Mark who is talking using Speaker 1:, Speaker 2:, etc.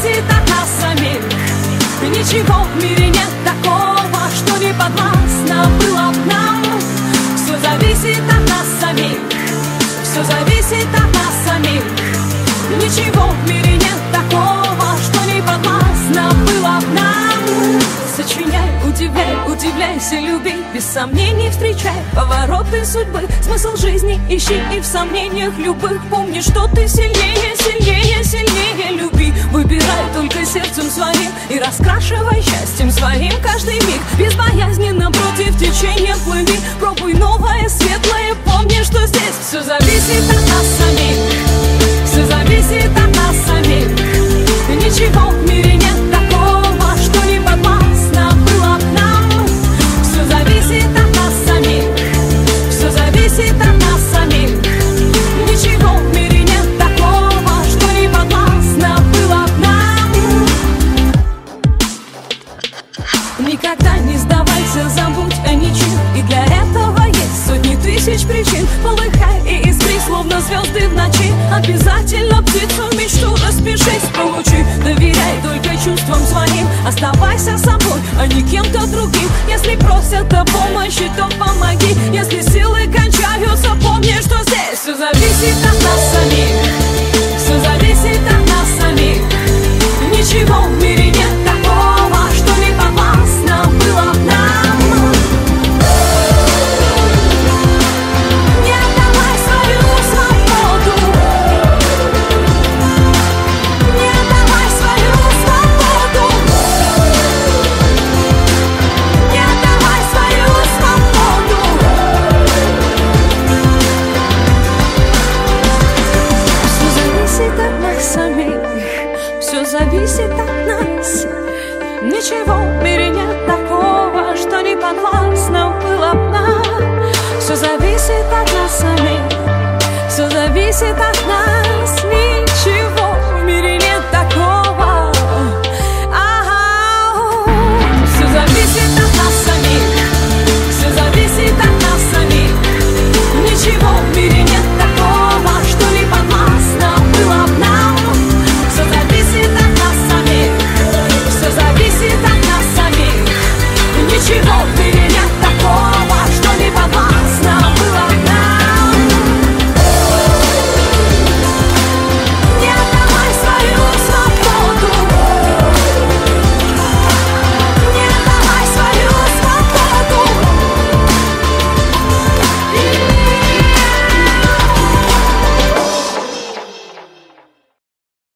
Speaker 1: зависит от нас самих. Ничего в мире нет такого, что не подвластно было б нам. Все зависит от нас самих. Все зависит от нас самих. Ничего в мире нет такого, что не подвластно было б нам. Сочиняй, удивляй, удивляйся, люби, без сомнений встречай повороты судьбы. Смысл жизни ищи и в сомнениях любых помни, что ты сильнее, сильнее, сильнее. Люби, выбирай только сердцем своим и раскрашивай счастьем своим каждый миг. Безбоязненно против течения плыви, пробуй новое, светлое, помни, что здесь все зависит от нас самих. Все зависит от нас самих. Ничего в мире нет такого, что не подвластно было б нам. Все зависит от нас самих. Все зависит от нас самих. Ничего в мире нет такого, что не подвластно было б нам. Никогда не сдавайся, забудь о ничем, и для этого есть сотни тысяч причин. Полыхай и искри, словно звезды в ночи. Обязательно птицу мечту распишись, получи. Доверяй только чувствам своим, оставайся собой, а не кем-то другим. Если просят о помощи, то помоги. Если силы кончаются, помни, что здесь все зависит от нас самих. Все зависит от нас самих. Ничего в мире нет такого, что не подвластно было б нам. Не отдавай свою свободу. Не отдавай свою свободу. Не отдавай свою свободу. Все зависит от нас самих. Все зависит от нас. Ничего в мире нет такого, что не подвластно было б нам. Все зависит от нас самих. Все зависит от